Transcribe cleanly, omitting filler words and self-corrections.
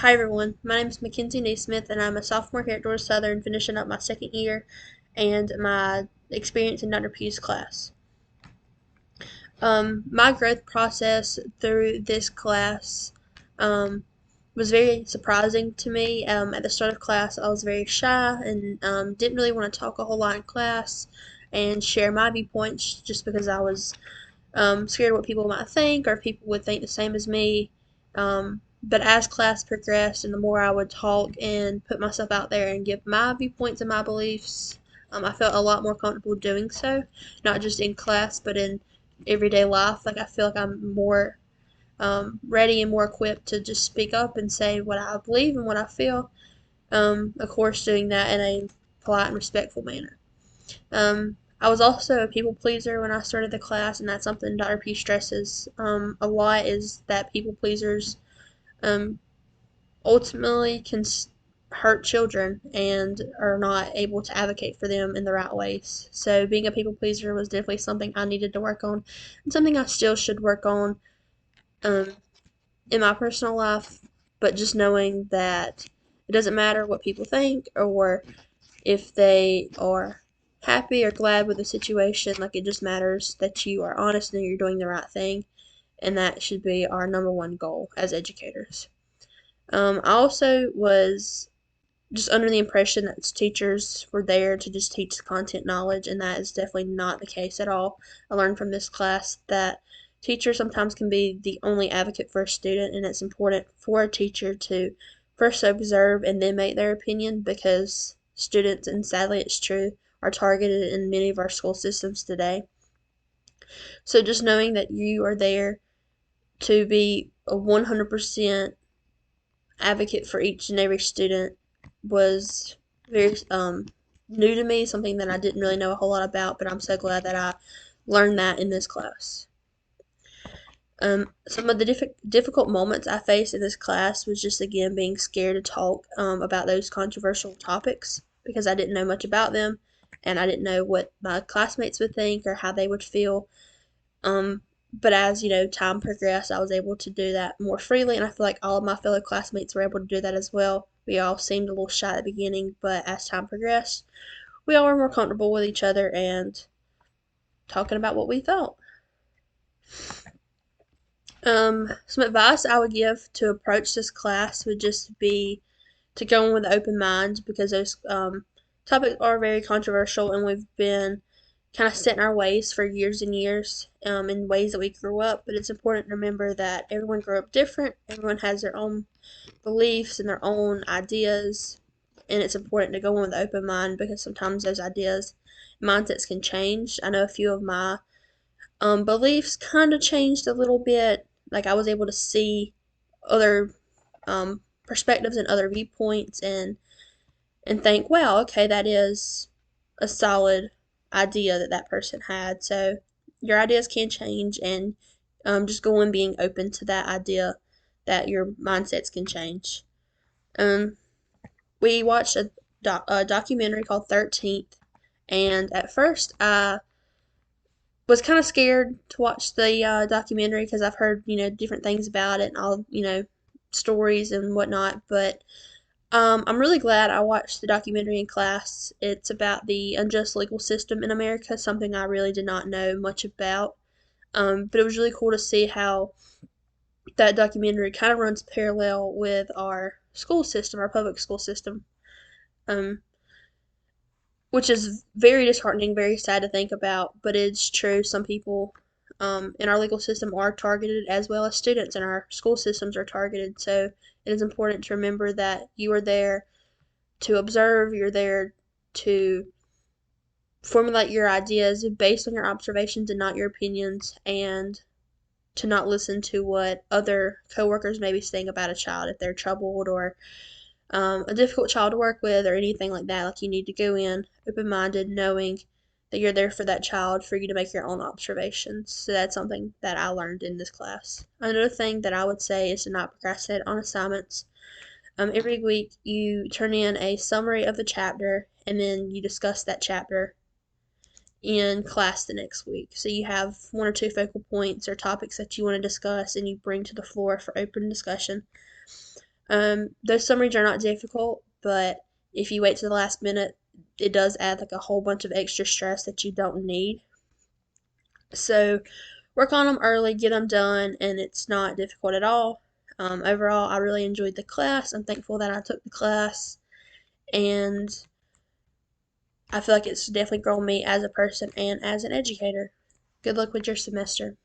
Hi everyone, my name is Mackenzie Neesmith and I'm a sophomore here at Georgia Southern finishing up my second year and my experience in Dr. Pugh's class. My growth process through this class was very surprising to me. At the start of class, I was very shy and didn't really want to talk a whole lot in class and share my viewpoints just because I was scared of what people might think or if people would think the same as me. But as class progressed and the more I would talk and put myself out there and give my viewpoints and my beliefs, I felt a lot more comfortable doing so, not just in class but in everyday life. Like I feel like I'm more ready and more equipped to just speak up and say what I believe and what I feel. Of course, doing that in a polite and respectful manner. I was also a people pleaser when I started the class, and that's something Dr. P stresses a lot is that people pleasers um, ultimately can hurt children and are not able to advocate for them in the right ways. So being a people pleaser was definitely something I needed to work on and something I still should work on um, in my personal life, but just knowing that it doesn't matter what people think or if they are happy or glad with the situation. Like it just matters that you are honest and you're doing the right thing, and that should be our number one goal as educators. I also was just under the impression that teachers were there to just teach content knowledge, and that is definitely not the case at all. I learned from this class that teachers sometimes can be the only advocate for a student, and it's important for a teacher to first observe and then make their opinion because students, and sadly it's true, are targeted in many of our school systems today. So just knowing that you are there to be a 100% advocate for each and every student was very new to me, something that I didn't really know a whole lot about, but I'm so glad that I learned that in this class. Some of the difficult moments I faced in this class was just again being scared to talk about those controversial topics because I didn't know much about them and I didn't know what my classmates would think or how they would feel. But as time progressed, I was able to do that more freely, and I feel like all of my fellow classmates were able to do that as well. We all seemed a little shy at the beginning, but as time progressed, we all were more comfortable with each other and talking about what we thought. Some advice I would give to approach this class would just be to go in with an open mind because those topics are very controversial and we've been kind of set in our ways for years and years in ways that we grew up. But it's important to remember that everyone grew up different, everyone has their own beliefs and their own ideas, and it's important to go in with an open mind because sometimes those ideas, mindsets can change. I know a few of my beliefs kind of changed a little bit. Like I was able to see other perspectives and other viewpoints and think, wow, okay, that is a solid idea that that person had. So your ideas can change, and just go in being open to that idea that your mindsets can change. Um, we watched a documentary called 13th, and at first I was kind of scared to watch the documentary because I've heard different things about it and all stories and whatnot, but I'm really glad I watched the documentary in class. It's about the unjust legal system in America, something I really did not know much about. But it was really cool to see how that documentary kind of runs parallel with our school system, our public school system, um, which is very disheartening, very sad to think about, but it's true. Some people in our legal system are targeted as well as students in our school systems are targeted. So it is important to remember that you are there to observe, you're there to formulate your ideas based on your observations and not your opinions, and to not listen to what other coworkers may be saying about a child if they're troubled or a difficult child to work with or anything like that. Like you need to go in open-minded, knowing that you're there for that child, for you to make your own observations. So that's something that I learned in this class. Another thing that I would say is to not procrastinate on assignments. Every week you turn in a summary of the chapter and then you discuss that chapter in class the next week. So you have one or two focal points or topics that you want to discuss and you bring to the floor for open discussion. Those summaries are not difficult, but if you wait to the last minute, it does add like a whole bunch of extra stress that you don't need. So work on them early, get them done, and it's not difficult at all. Overall, I really enjoyed the class. I'm thankful that I took the class, and I feel like it's definitely grown me as a person and as an educator. Good luck with your semester.